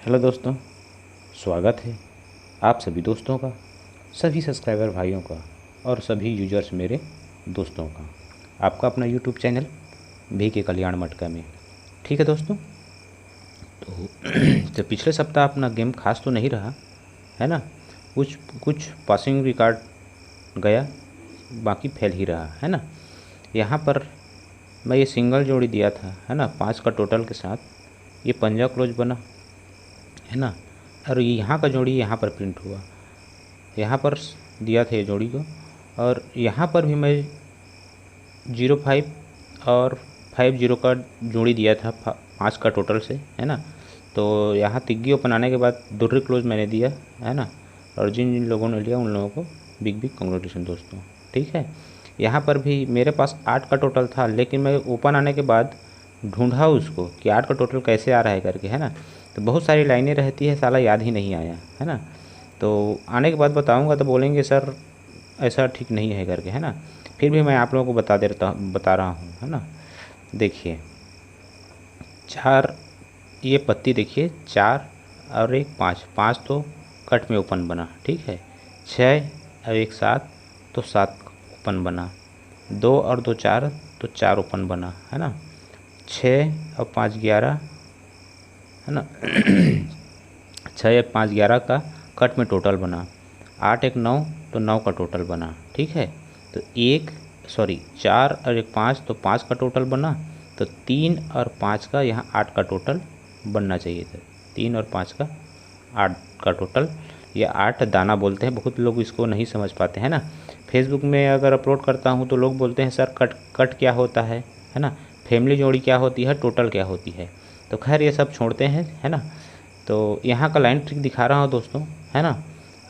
Hello दोस्तों, स्वागत है आप सभी दोस्तों का, सभी सब्सक्राइबर भाइयों का और सभी यूजर्स मेरे दोस्तों का, आपका अपना यूट्यूब चैनल भी के कल्याण मटका में। ठीक है दोस्तों, तो पिछले सप्ताह अपना गेम खास तो नहीं रहा है ना। कुछ कुछ पासिंग रिकॉर्ड गया, बाकी फैल ही रहा है ना। यहाँ पर मैं ये सिंगल जोड़ी दिया था है ना, 5 का टोटल के साथ ये पंजा क्लोज बना है ना। और यहाँ का जोड़ी यहाँ पर प्रिंट हुआ, यहाँ पर दिया था ये जोड़ी को, और यहाँ पर भी मैं 05 और 50 का जोड़ी दिया था 5 का टोटल से है ना। तो यहाँ तिग्गी ओपन आने के बाद दुर्री क्लोज मैंने दिया है ना। और जिन जिन लोगों ने लिया उन लोगों को बिग बिग कॉन्ग्रेचुलेसन दोस्तों। ठीक है, यहाँ पर भी मेरे पास 8 का टोटल था, लेकिन मैं ओपन आने के बाद ढूंढा उसको कि 8 का टोटल कैसे आ रहा है करके है ना। तो बहुत सारी लाइनें रहती है, साला याद ही नहीं आया है ना। तो आने के बाद बताऊंगा तो बोलेंगे सर ऐसा ठीक नहीं है करके है ना। फिर भी मैं आप लोगों को बता रहा हूँ है ना। देखिए 4 ये पत्ती देखिए, 4 और 1 5, 5 तो कट में ओपन बना। ठीक है, 6 और 1 7 तो 7 ओपन बना, 2 और 2 4 तो 4 ओपन बना है ना। 6 और 5 11 है ना। 6 1 5 11 का कट में टोटल बना, 8 1 9 तो 9 का टोटल बना। ठीक है, तो 4 और 1 5 तो 5 का टोटल बना। तो 3 और 5 का यहाँ 8 का टोटल बनना चाहिए था। 3 और 5 का 8 का टोटल, ये 8 दाना बोलते हैं, बहुत लोग इसको नहीं समझ पाते हैं ना। फेसबुक में अगर अपलोड करता हूँ तो लोग बोलते हैं सर कट क्या होता है ना, फैमिली जोड़ी क्या होती है, टोटल क्या होती है। तो खैर ये सब छोड़ते हैं है ना। तो यहाँ का लाइन ट्रिक दिखा रहा हूँ दोस्तों है ना।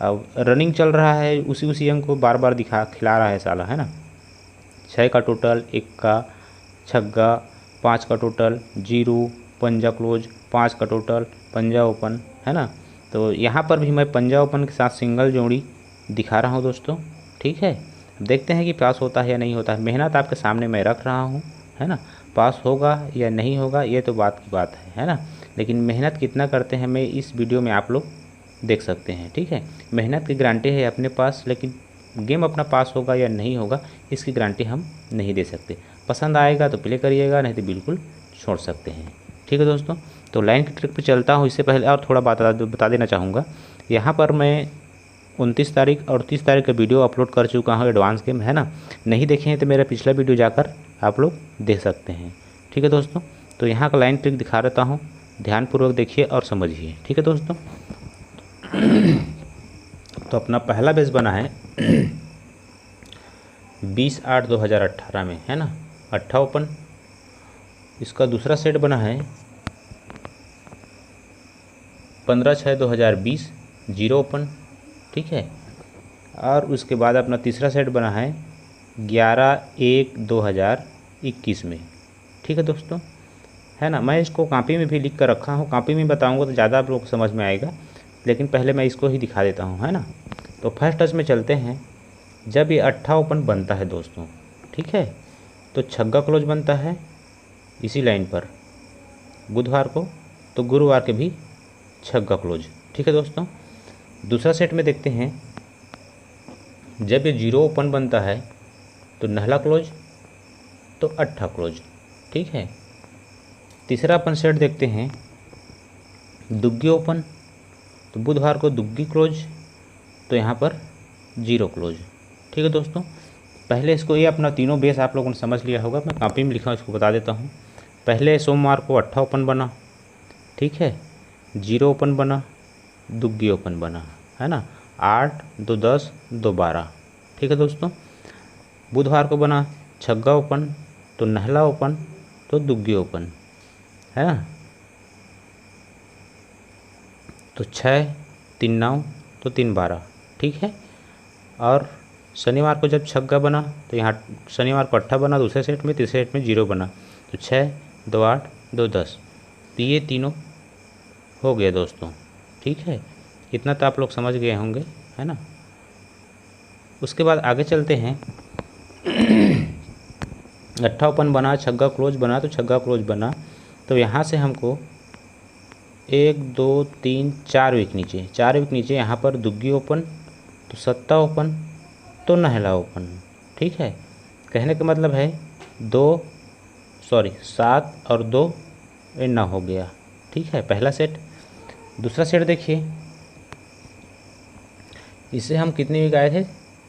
अब रनिंग चल रहा है, उसी अंक को बार बार खिला रहा है साला है ना। 6 का टोटल, 1 का छग्गा, 5 का टोटल, 0 पंजा क्लोज, 5 का टोटल, पंजा ओपन है ना। तो यहाँ पर भी मैं पंजा ओपन के साथ सिंगल जोड़ी दिखा रहा हूँ दोस्तों। ठीक है, देखते हैं कि पास होता है या नहीं होता है। मेहनत आपके सामने मैं रख रहा हूँ है ना। पास होगा या नहीं होगा ये तो बात की बात है ना। लेकिन मेहनत कितना करते हैं मैं इस वीडियो में आप लोग देख सकते हैं। ठीक है, मेहनत की गारंटी है अपने पास, लेकिन गेम अपना पास होगा या नहीं होगा इसकी गारंटी हम नहीं दे सकते। पसंद आएगा तो प्ले करिएगा, नहीं तो बिल्कुल छोड़ सकते हैं। ठीक है दोस्तों, तो लाइन की ट्रिक पे चलता हूँ। इससे पहले और थोड़ा बता देना चाहूँगा। यहाँ पर मैं 29 तारीख और 30 तारीख का वीडियो अपलोड कर चुका हूँ, एडवांस गेम है ना। नहीं देखे हैं तो मेरा पिछला वीडियो जाकर आप लोग देख सकते हैं। ठीक है दोस्तों, तो यहाँ का लाइन ट्रिक दिखा देता हूँ, ध्यानपूर्वक देखिए और समझिए। ठीक है दोस्तों, तो अपना पहला बेस बना है 20/8/2018 में है ना, 8 ओपन। इसका दूसरा सेट बना है 15/6/2020, 0 ओपन। ठीक है, और उसके बाद अपना तीसरा सेट बना है 11/1/2021 में। ठीक है दोस्तों, है ना। मैं इसको कॉपी में भी लिख कर रखा हूँ, कॉपी में बताऊँगा तो ज़्यादा आप लोग को समझ में आएगा, लेकिन पहले मैं इसको ही दिखा देता हूँ है ना। तो फर्स्ट टच में चलते हैं। जब ये 8 ओपन बनता है दोस्तों, ठीक है, तो छग्गा क्लोज बनता है इसी लाइन पर बुधवार को, तो गुरुवार के भी छग्गा क्लोज। ठीक है दोस्तों, दूसरा सेट में देखते हैं। जब ये 0 ओपन बनता है तो नहला क्लोज, तो 8 क्लोज। ठीक है, तीसरा अपन सेट देखते हैं, दुग्गी ओपन, तो बुधवार को दुग्गी क्लोज, तो यहाँ पर 0 क्लोज। ठीक है दोस्तों, पहले इसको ये अपना तीनों बेस आप लोगों ने समझ लिया होगा, मैं कॉपी में लिखा हूँ, इसको बता देता हूँ। पहले सोमवार को 8 ओपन बना, ठीक है, 0 ओपन बना, दुग्गी ओपन बना है ना, 8 2 10 2 12। ठीक है दोस्तों, बुधवार को बना छग्गा ओपन, तो नहला ओपन, तो दुग्गी ओपन है ना, तो 6 3 9 तो 3 12। ठीक है, और शनिवार को जब छग्गा बना तो यहाँ शनिवार को 8 बना दूसरे सेट में, तीसरे सेट में 0 बना, तो 6 2 8 2 10। तो ये तीनों हो गए दोस्तों। ठीक है, इतना तो आप लोग समझ गए होंगे है ना। उसके बाद आगे चलते हैं। 8 ओपन बना, छग्गा क्लोज बना, तो छग्गा क्लोज बना, तो यहाँ से हमको 1 2 3 4 वीक नीचे, 4 वीक नीचे यहाँ पर दुग्गी ओपन, तो सत्ता ओपन, तो नहला ओपन। ठीक है, कहने का मतलब है 7 और 2 ये 9 हो गया। ठीक है, पहला सेट। दूसरा सेट देखिए, इसे हम कितनी वीक आए थे,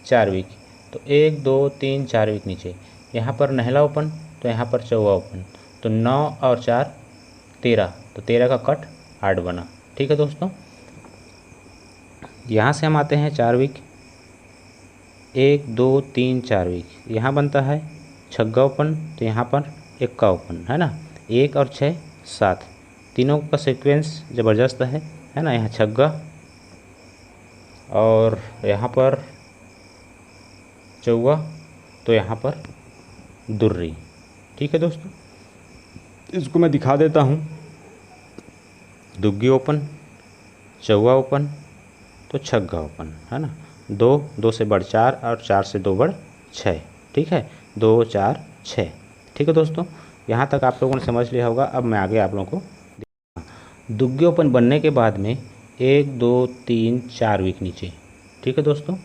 4 वीक, तो 1 2 3 4 वीक नीचे, यहाँ पर नहला ओपन, तो यहाँ पर चौवा ओपन, तो 9 और 4 13, तो 13 का कट 8 बना। ठीक है दोस्तों, यहाँ से हम आते हैं 4 वीक, 1 2 3 4 वीक, यहाँ बनता है छग्गा ओपन, तो यहाँ पर एक्का ओपन, है ना। 1 और 6 7, तीनों का सीक्वेंस ज़बरदस्त है ना। यहाँ छग्गा और यहाँ पर चौवा, तो यहाँ पर दुर्री। ठीक है दोस्तों, इसको मैं दिखा देता हूँ। दुग्गी ओपन, चौवा ओपन, तो छग्गा ओपन, है ना। 2 से बढ़ 4 और 4 से 2 बढ़ 6। ठीक है, 2 4 6। ठीक है दोस्तों, यहाँ तक आप लोगों ने समझ लिया होगा। अब मैं आगे आप लोगों को दुग्गी ओपन बनने के बाद में 1 2 3 4 वीक नीचे। ठीक है दोस्तों,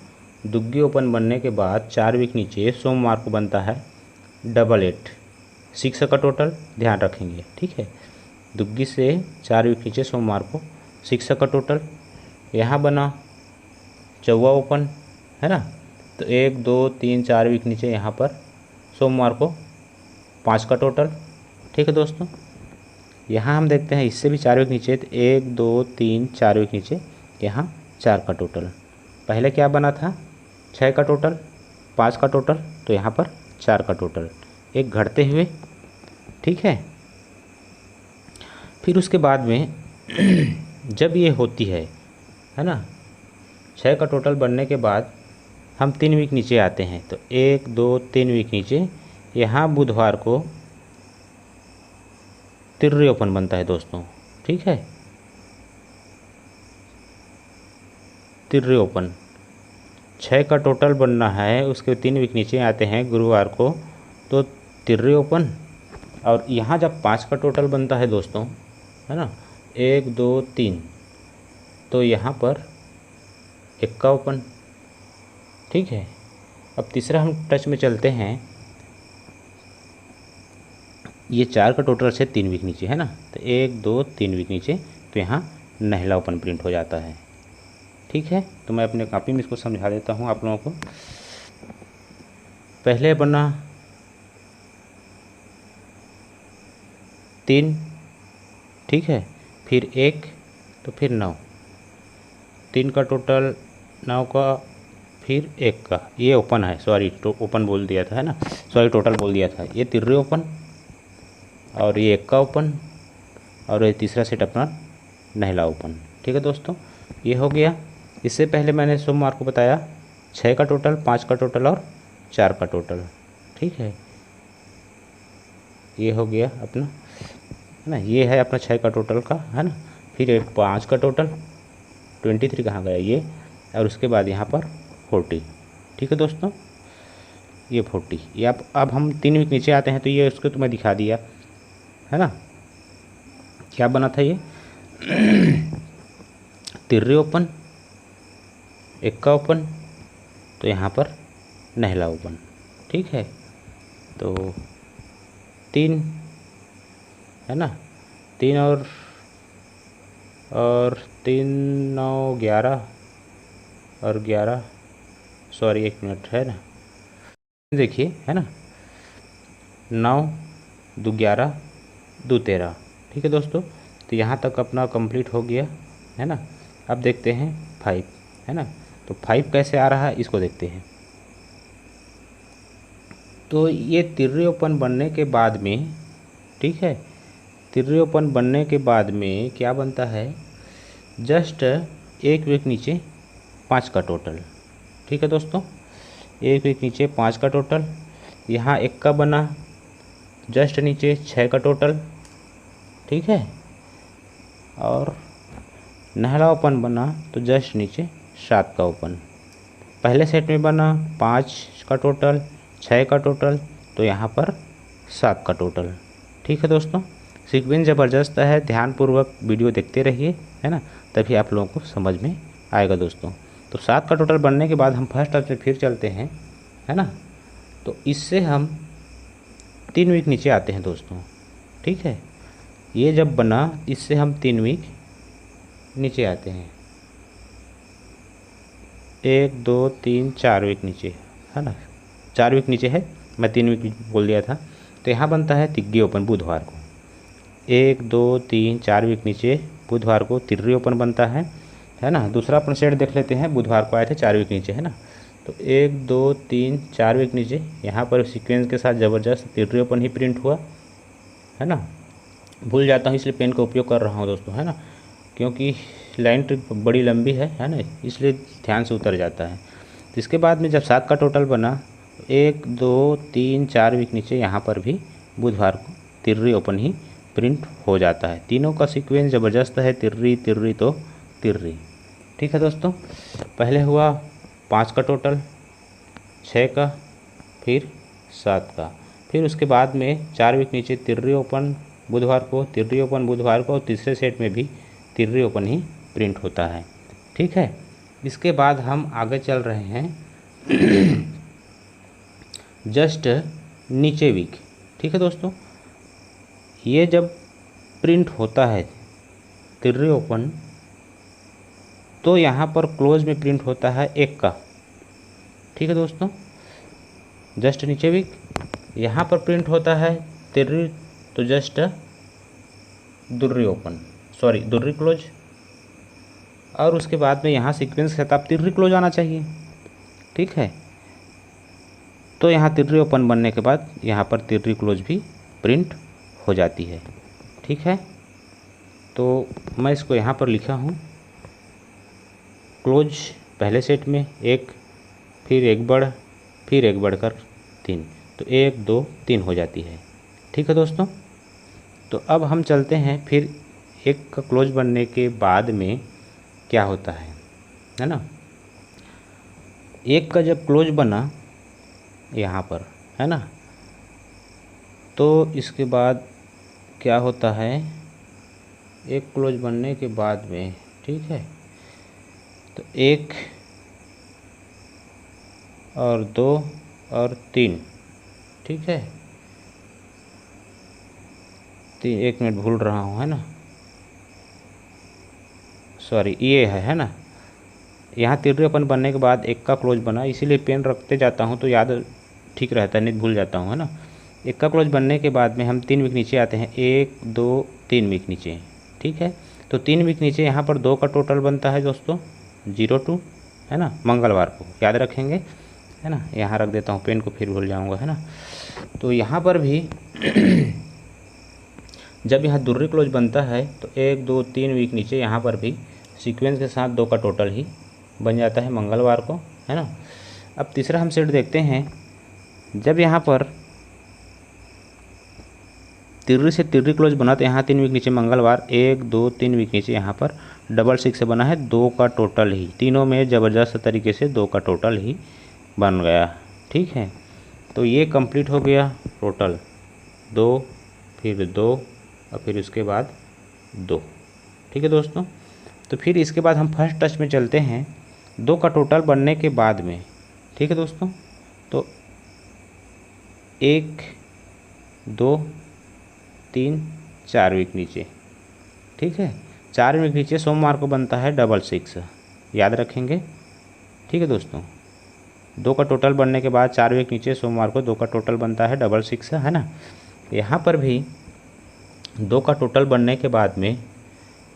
दुग्गी ओपन बनने के बाद 4 वीक नीचे सोमवार को बनता है 88, 6 का टोटल ध्यान रखेंगे। ठीक है, दुग्गी से 4 वीक नीचे सोमवार को 6 का टोटल। यहाँ बना चौवा ओपन, है ना, तो 1 2 3 4 वीक नीचे यहाँ पर सोमवार को 5 का टोटल। ठीक है दोस्तों, यहाँ हम देखते हैं इससे भी 4 वीक नीचे, तो 1 2 3 4 वीक नीचे यहाँ 4 का टोटल। पहले क्या बना था, 6 का टोटल, 5 का टोटल, तो यहाँ पर 4 का टोटल, एक घटते हुए। ठीक है, फिर उसके बाद में जब ये होती है ना, 6 का टोटल बनने के बाद हम 3 वीक नीचे आते हैं, तो 1 2 3 वीक नीचे यहाँ बुधवार को तिर्री ओपन बनता है दोस्तों। ठीक है, तिर्री ओपन 6 का टोटल बनना है, उसके 3 वीक नीचे आते हैं गुरुवार को, तो तिर्री ओपन। और यहाँ जब 5 का टोटल बनता है दोस्तों, है ना, 1 2 3, तो यहाँ पर एक्का ओपन। ठीक है, अब तीसरा हम टच में चलते हैं, ये 4 का टोटल से 3 वीक नीचे, है ना, तो 1 2 3 वीक नीचे, तो यहाँ नहला ओपन प्रिंट हो जाता है। ठीक है, तो मैं अपने कॉपी में इसको समझा देता हूँ आप लोगों को। पहले बना 3, ठीक है, फिर 1, तो फिर 9, 3 का टोटल, 9 का, फिर 1 का, ये ओपन है, सॉरी तो ओपन बोल दिया था, है ना, सॉरी टोटल बोल दिया था। ये तिर्री ओपन और ये 1 का ओपन, और ये तीसरा सेट अपना नहला ओपन। ठीक है दोस्तों, ये हो गया। इससे पहले मैंने सोमवार को बताया 6 का टोटल, 5 का टोटल और 4 का टोटल। ठीक है, ये हो गया अपना, है ना, ये है अपना 6 का टोटल का, है ना। फिर एक 5 का टोटल, 23 कहाँ गया ये, और उसके बाद यहाँ पर 40। ठीक है दोस्तों, ये 40, ये अब हम 3 वीक नीचे आते हैं, तो ये उसको तो मैं दिखा दिया, है ना। क्या बना था ये तिर्री ओपन, एक्का ओपन, तो यहाँ पर नहला ओपन। ठीक है, तो 3, है ना, 3 और 3 9 11 और 11, सॉरी 1 मिनट, है ना, देखिए, है ना, 9 2 11 2 13। ठीक है दोस्तों, तो यहाँ तक अपना कंप्लीट हो गया, है ना। अब देखते हैं 5, है ना, तो 5 कैसे आ रहा है इसको देखते हैं। तो ये तिर्री ओपन बनने के बाद में, ठीक है, तिर्री ओपन बनने के बाद में क्या बनता है, जस्ट 1 वीक नीचे 5 का टोटल। ठीक है दोस्तों, 1 वीक नीचे 5 का टोटल, यहाँ 1 का बना, जस्ट नीचे 6 का टोटल। ठीक है, और नहला ओपन बना तो जस्ट नीचे 7 का ओपन। पहले सेट में बना 5 का टोटल, 6 का टोटल, तो यहाँ पर 7 का टोटल। ठीक है दोस्तों, सीक्वेंस ज़बरदस्त है, ध्यानपूर्वक वीडियो देखते रहिए, है ना, तभी आप लोगों को समझ में आएगा दोस्तों। तो 7 का टोटल बनने के बाद हम फर्स्ट टच में फिर चलते हैं, है ना। तो इससे हम 3 वीक नीचे आते हैं दोस्तों, ठीक है। ये जब बना इससे हम 3 वीक नीचे आते हैं, 1 2 3 4 वीक नीचे, है ना, 4 वीक नीचे है, मैं 3 वीक बोल दिया था। तो यहाँ बनता है तिग्गी ओपन बुधवार को, 1 2 3 4 वीक नीचे बुधवार को तिर्री ओपन बनता है ना। दूसरा अपन सेट देख लेते हैं, बुधवार को आए थे 4 वीक नीचे, है ना। तो 1 2 3 4 वीक नीचे, यहाँ पर सीक्वेंस के साथ ज़बरदस्त तिर्री ओपन ही प्रिंट हुआ, है ना। भूल जाता हूँ इसलिए पेन का उपयोग कर रहा हूँ दोस्तों, है ना, क्योंकि लाइन ट्रिक बड़ी लंबी है ना, इसलिए ध्यान से उतर जाता है। तो इसके बाद में जब 7 का टोटल बना, 1 2 3 4 वीक नीचे यहाँ पर भी बुधवार को तिर्री ओपन ही प्रिंट हो जाता है। तीनों का सीक्वेंस ज़बरदस्त है, तिर्री तिर्री तो तिर्री, ठीक है दोस्तों। पहले हुआ 5 का टोटल, 6 का, फिर 7 का, फिर उसके बाद में 4 वीक नीचे तिर्री ओपन बुधवार को, तिर्री ओपन बुधवार को, और तीसरे सेट में भी तिर्री ओपन ही प्रिंट होता है, ठीक है। इसके बाद हम आगे चल रहे हैं जस्ट नीचे वीक, ठीक है दोस्तों। ये जब प्रिंट होता है तिर्री ओपन, तो यहाँ पर क्लोज में प्रिंट होता है 1 का, ठीक है दोस्तों। जस्ट नीचे वीक यहाँ पर प्रिंट होता है तिर्री, तो जस्ट दुर्री ओपन, सॉरी दुर्री क्लोज, और उसके बाद में यहाँ सीक्वेंस के साथ तिर्री क्लोज आना चाहिए, ठीक है। तो यहाँ तिर्री ओपन बनने के बाद यहाँ पर तिर्री क्लोज भी प्रिंट हो जाती है, ठीक है। तो मैं इसको यहाँ पर लिखा हूँ, क्लोज पहले सेट में 1, फिर 1 बढ़, फिर 1 बढ़कर 3, तो 1 2 3 हो जाती है, ठीक है दोस्तों। तो अब हम चलते हैं फिर 1 का क्लोज बनने के बाद में क्या होता है ना। 1 का जब क्लोज बना यहाँ पर, है ना, तो इसके बाद क्या होता है, 1 क्लोज बनने के बाद में, ठीक है, तो 1 और 2 और 3, ठीक है। 1 मिनट भूल रहा हूँ, है ना, सॉरी ये है ना। यहाँ तिर्री ओपन बनने के बाद 1 का क्लोज बना, इसीलिए पेन रखते जाता हूँ तो याद ठीक रहता है, नहीं भूल जाता हूँ, है ना। 1 का क्लोज बनने के बाद में हम 3 वीक नीचे आते हैं, 1 2 3 वीक नीचे, ठीक है। तो 3 वीक नीचे यहाँ पर 2 का टोटल बनता है दोस्तों, 0 2, है ना, मंगलवार को याद रखेंगे, है ना। यहाँ रख देता हूँ पेन को, फिर भूल जाऊँगा, है ना। तो यहाँ पर भी जब यहाँ दुर्री क्लोज बनता है तो 1 2 3 वीक नीचे यहाँ पर भी सीक्वेंस के साथ 2 का टोटल ही बन जाता है मंगलवार को, है ना। अब तीसरा हम सेट देखते हैं, जब यहाँ पर तिर्री से तिर्री क्लोज बना तो यहाँ 3 वीक नीचे मंगलवार, 1 2 3 वीक नीचे यहाँ पर डबल 6 से बना है 2 का टोटल ही, तीनों में ज़बरदस्त तरीके से 2 का टोटल ही बन गया, ठीक है। तो ये कंप्लीट हो गया टोटल 2, फिर 2 और फिर उसके बाद 2, ठीक है दोस्तों। तो फिर इसके बाद हम फर्स्ट टच में चलते हैं, 2 का टोटल बनने के बाद में, ठीक है दोस्तों। तो 1 2 3 4 वीक नीचे, ठीक है, 4 वीक नीचे सोमवार को बनता है डबल 6, याद रखेंगे, ठीक है दोस्तों। 2 का टोटल बनने के बाद 4 वीक नीचे सोमवार को 2 का टोटल बनता है डबल 6, है ना। यहाँ पर भी 2 का टोटल बनने के बाद में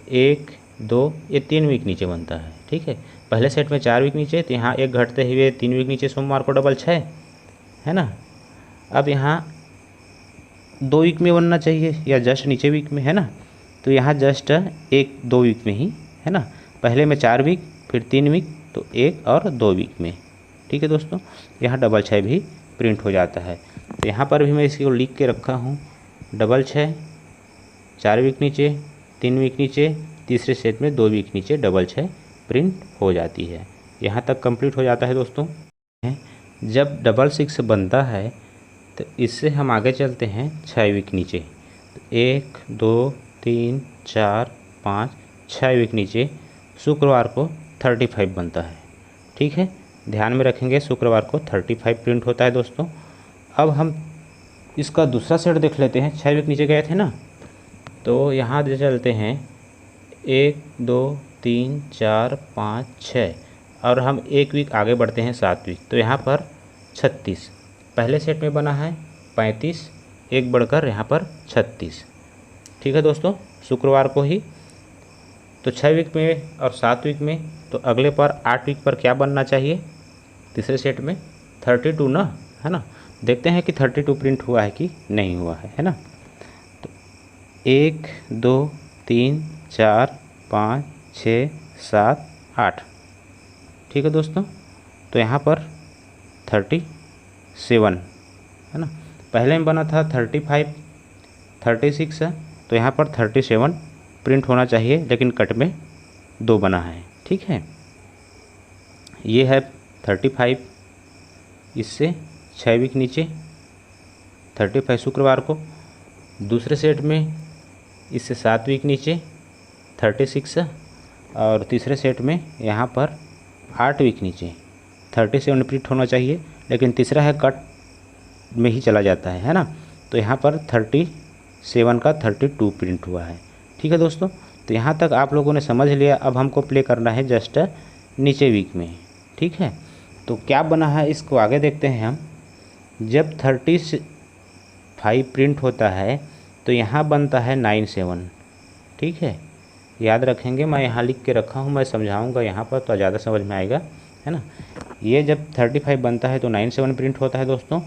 1 2 ये 3 वीक नीचे बनता है, ठीक है। पहले सेट में 4 वीक नीचे, तो यहाँ 1 घटते हुए 3 वीक नीचे सोमवार को डबल 6, है ना। अब यहाँ 2 वीक में बनना चाहिए या जस्ट नीचे वीक में, है ना। तो यहाँ जस्ट 1 2 वीक में ही, है ना। पहले में 4 वीक, फिर 3 वीक, तो 1 और 2 वीक में, ठीक है दोस्तों। यहाँ डबल 6 भी प्रिंट हो जाता है। तो यहाँ पर भी मैं इसको लिख के रखा हूँ, डबल 6, 4 वीक नीचे, 3 वीक नीचे, तीसरे सेट में 2 वीक नीचे डबल 6 प्रिंट हो जाती है। यहाँ तक कंप्लीट हो जाता है दोस्तों। जब डबल 6 बनता है तो इससे हम आगे चलते हैं 6 वीक नीचे। 1 2 3 4 5 6 वीक नीचे शुक्रवार को 35 बनता है। ठीक है, ध्यान में रखेंगे शुक्रवार को 35 प्रिंट होता है दोस्तों। अब हम इसका दूसरा सेट देख लेते हैं। 6 वीक नीचे गए थे ना, तो यहाँ दे चलते हैं 1 2 3 4 5 6 और हम 1 वीक आगे बढ़ते हैं 7 वीक, तो यहाँ पर 36 पहले सेट में बना है, 35 एक बढ़कर यहाँ पर 36। ठीक है दोस्तों, शुक्रवार को ही। तो 6 वीक में और 7 वीक में, तो अगले पर 8 वीक पर क्या बनना चाहिए तीसरे सेट में? 32 ना, है ना। देखते हैं कि 32 प्रिंट हुआ है कि नहीं हुआ है ना। तो 1 2 3 4 5 6 7 8। ठीक है दोस्तों, तो यहाँ पर 37 है ना। पहले में बना था 35 36 है, तो यहाँ पर 37 प्रिंट होना चाहिए, लेकिन कट में 2 बना है। ठीक है, ये है 35, इससे 6 वीक नीचे 35 शुक्रवार को। दूसरे सेट में इससे 7 वीक नीचे 36 है, और तीसरे सेट में यहाँ पर 8 वीक नीचे 37 प्रिंट होना चाहिए, लेकिन तीसरा है कट में ही चला जाता है ना। तो यहाँ पर 37 का 32 प्रिंट हुआ है। ठीक है दोस्तों, तो यहाँ तक आप लोगों ने समझ लिया। अब हमको प्ले करना है जस्ट नीचे वीक में। ठीक है, तो क्या बना है इसको आगे देखते हैं हम। जब 35 प्रिंट होता है तो यहाँ बनता है 97। ठीक है, याद रखेंगे, मैं यहाँ लिख के रखा हूँ, मैं समझाऊँगा यहाँ पर तो ज़्यादा समझ में आएगा, है ना। ये जब 35 बनता है तो 97 प्रिंट होता है दोस्तों।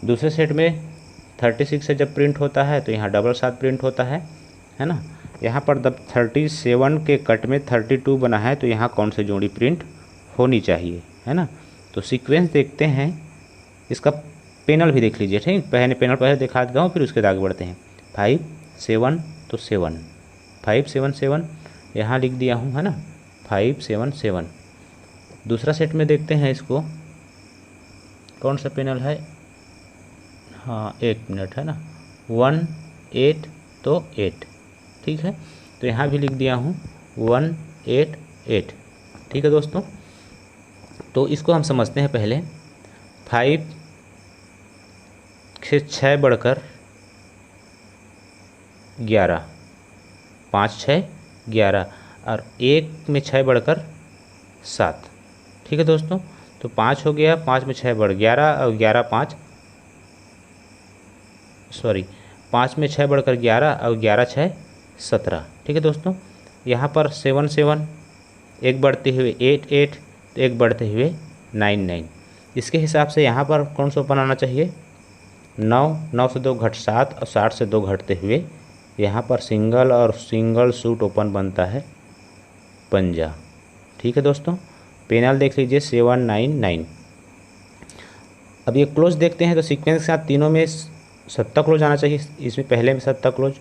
दूसरे सेट में 36 से जब प्रिंट होता है तो यहाँ 7 प्रिंट होता है ना। यहाँ पर जब 37 के कट में 32 बना है तो यहाँ कौन सी जोड़ी प्रिंट होनी चाहिए, है ना। तो सीक्वेंस देखते हैं, इसका पैनल भी देख लीजिए। ठीक, पहले पैनल पहले दिखा देता हूँ, फिर उसके आगे बढ़ते हैं। 5 7 तो 7 5 7 7 यहाँ लिख दिया हूँ, है ना। 5 7 7। दूसरा सेट में देखते हैं, इसको कौन सा पैनल है, हाँ 1 मिनट, है ना। 1 8 तो 8। ठीक है, तो यहाँ भी लिख दिया हूँ 1 8 8। ठीक है दोस्तों, तो इसको हम समझते हैं पहले। 5 से 6 बढ़कर 11, 5 6 11, और 1 में 6 बढ़कर 7। ठीक है दोस्तों, तो 5 हो गया, 5 में 6 बढ़ 11, और 5 में 6 बढ़कर 11, और 11 6 17। ठीक है दोस्तों, यहाँ पर 7 7, एक बढ़ते हुए 8 8, तो एक बढ़ते हुए 9 9। इसके हिसाब से यहाँ पर कौन सा ओपन आना चाहिए? 9 से 2 घट 7, और 60 से 2 घटते हुए यहाँ पर सिंगल और सिंगल सूट ओपन बनता है पंजा। ठीक है दोस्तों, पैनल देख लीजिए 7 9 9। अब ये क्लोज देखते हैं, तो सीक्वेंस के साथ तीनों में 7 क्लोज आना चाहिए। इसमें पहले में 7 क्लोज,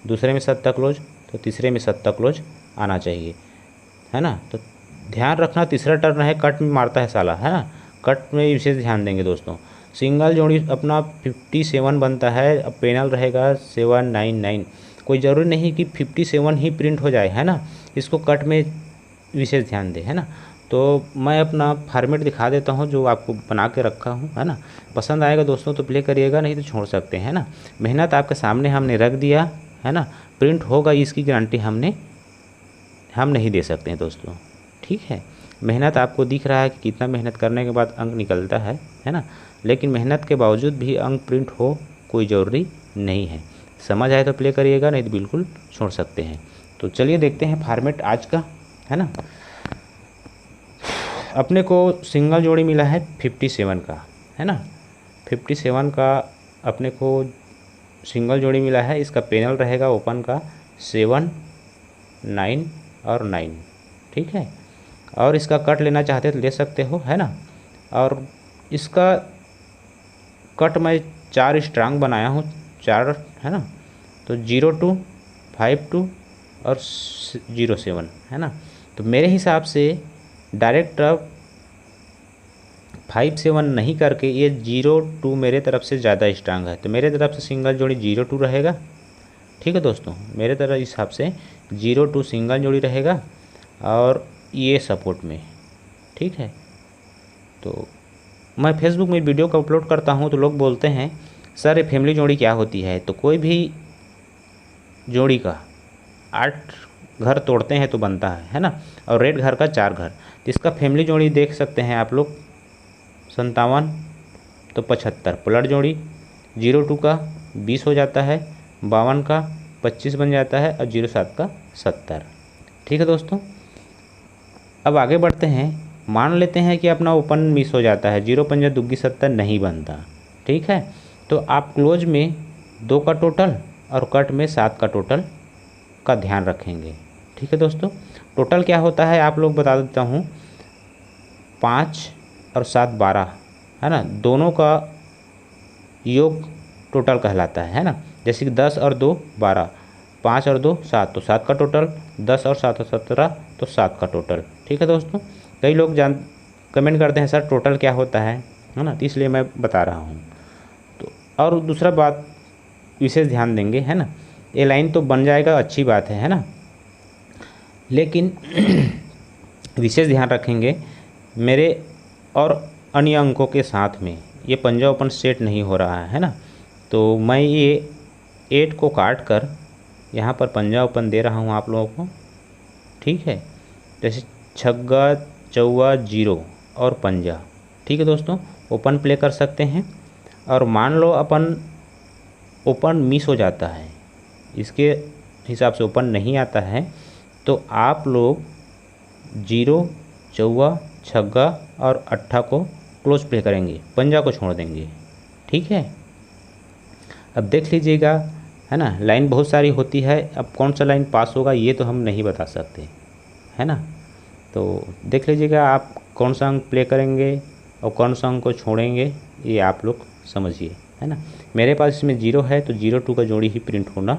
दूसरे में 7 क्लोज, तो तीसरे में 7 क्लोज आना चाहिए, है ना। तो ध्यान रखना, तीसरा टर्न है कट में मारता है साला, है ना। कट में विशेष ध्यान देंगे दोस्तों। सिंगल जोड़ी अपना 57 बनता है, अब पैनल रहेगा 7 9 9। कोई ज़रूरी नहीं कि 57 ही प्रिंट हो जाए, है ना। इसको कट में विशेष ध्यान दें, है ना। तो मैं अपना फॉर्मेट दिखा देता हूँ जो आपको बना के रखा हूँ, है ना। पसंद आएगा दोस्तों तो प्ले करिएगा, नहीं तो छोड़ सकते हैं ना। मेहनत आपके सामने हमने रख दिया, है ना। प्रिंट होगा इसकी गारंटी हम नहीं दे सकते हैं दोस्तों। ठीक है, मेहनत आपको दिख रहा है कि कितना मेहनत करने के बाद अंक निकलता है ना। लेकिन मेहनत के बावजूद भी अंक प्रिंट हो कोई ज़रूरी नहीं है। समझ आए तो प्ले करिएगा, नहीं तो बिल्कुल छोड़ सकते हैं। तो चलिए देखते हैं फॉर्मेट आज का, है ना। अपने को सिंगल जोड़ी मिला है 57 का, है ना। 57 का अपने को सिंगल जोड़ी मिला है। इसका पैनल रहेगा ओपन का 7 9 और 9। ठीक है, और इसका कट लेना चाहते तो ले सकते हो, है ना। और इसका कट मैं 4 स्ट्रांग बनाया हूँ, 4, है ना। तो 02 52 और 07, है ना। तो मेरे हिसाब से डायरेक्ट 57 नहीं करके ये 02 मेरे तरफ से ज़्यादा स्ट्रांग है, तो मेरे तरफ से सिंगल जोड़ी 02 रहेगा, ठीक है दोस्तों, मेरे तरह हिसाब से 0-2 सिंगल जोड़ी रहेगा और ये सपोर्ट में। ठीक है, तो मैं फेसबुक में वीडियो को अपलोड करता हूँ तो लोग बोलते हैं सर ये फैमिली जोड़ी क्या होती है। तो कोई भी जोड़ी का 8 घर तोड़ते हैं तो बनता है ना, और रेड घर का 4 घर। तो इसका फैमिली जोड़ी देख सकते हैं आप लोग 57 तो 75 पलट जोड़ी। 02 का 20 हो जाता है, 52 का 25 बन जाता है और 07 का 70। ठीक है दोस्तों, अब आगे बढ़ते हैं। मान लेते हैं कि अपना ओपन मिस हो जाता है, 0 पंजा दुग्गी 70 नहीं बनता। ठीक है, तो आप क्लोज में 2 का टोटल और कट में 7 का टोटल का ध्यान रखेंगे। ठीक है दोस्तों, टोटल क्या होता है आप लोग बता देता हूँ। 5 और 7 12 है ना, दोनों का योग टोटल कहलाता है ना। जैसे कि 10 और 2 12, 5 और 2 7 तो 7 का टोटल, 10 और 7 17 तो 7 का टोटल। ठीक है दोस्तों, कई लोग कमेंट करते हैं सर टोटल क्या होता है ना, तो इसलिए मैं बता रहा हूँ। तो और दूसरा बात विशेष ध्यान देंगे है ना, ये लाइन तो बन जाएगा अच्छी बात है ना, लेकिन विशेष ध्यान रखेंगे मेरे और अन्य अंकों के साथ में ये पंजा ओपन सेट नहीं हो रहा है ना। तो मैं ये 8 को काट कर यहाँ पर पंजा ओपन दे रहा हूँ आप लोगों को। ठीक है, जैसे छग्गा चौवा 0 और पंजा। ठीक है दोस्तों, ओपन प्ले कर सकते हैं। और मान लो अपन ओपन मिस हो जाता है, इसके हिसाब से ओपन नहीं आता है, तो आप लोग 0 चौवा छग्गा और अट्ठा को क्लोज प्ले करेंगे, पंजा को छोड़ देंगे। ठीक है, अब देख लीजिएगा है ना, लाइन बहुत सारी होती है, अब कौन सा लाइन पास होगा ये तो हम नहीं बता सकते है ना। तो देख लीजिएगा आप कौन सा अंक प्ले करेंगे और कौन सा अंक को छोड़ेंगे, ये आप लोग समझिए है ना। मेरे पास इसमें 0 है तो 02 का जोड़ी ही प्रिंट होना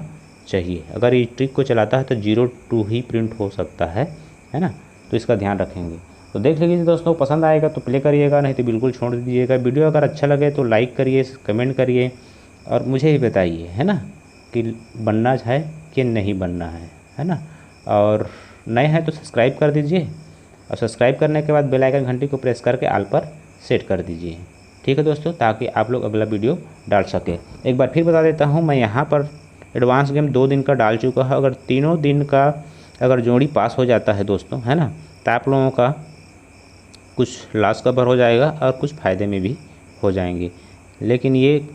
चाहिए। अगर ये ट्रिक को चलाता है तो 02 ही प्रिंट हो सकता है ना, तो इसका ध्यान रखेंगे। तो देख लीजिए दोस्तों, पसंद आएगा तो प्ले करिएगा, नहीं तो बिल्कुल छोड़ दीजिएगा। वीडियो अगर अच्छा लगे तो लाइक करिए, कमेंट करिए और मुझे ही बताइए है ना कि बनना है कि नहीं बनना है ना। और नए हैं तो सब्सक्राइब कर दीजिए, और सब्सक्राइब करने के बाद बेल आइकन घंटी को प्रेस करके ऑल पर सेट कर दीजिए। ठीक है दोस्तों, ताकि आप लोग अगला वीडियो डाल सके। एक बार फिर बता देता हूँ, मैं यहाँ पर एडवांस गेम 2 दिन का डाल चुका है। अगर तीनों दिन का अगर जोड़ी पास हो जाता है दोस्तों है ना, तो आप लोगों का कुछ लॉस कवर हो जाएगा और कुछ फ़ायदे में भी हो जाएंगे। लेकिन ये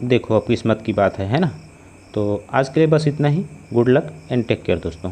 देखो अब किस्मत की बात है ना। तो आज के लिए बस इतना ही। Good luck and take care दोस्तों।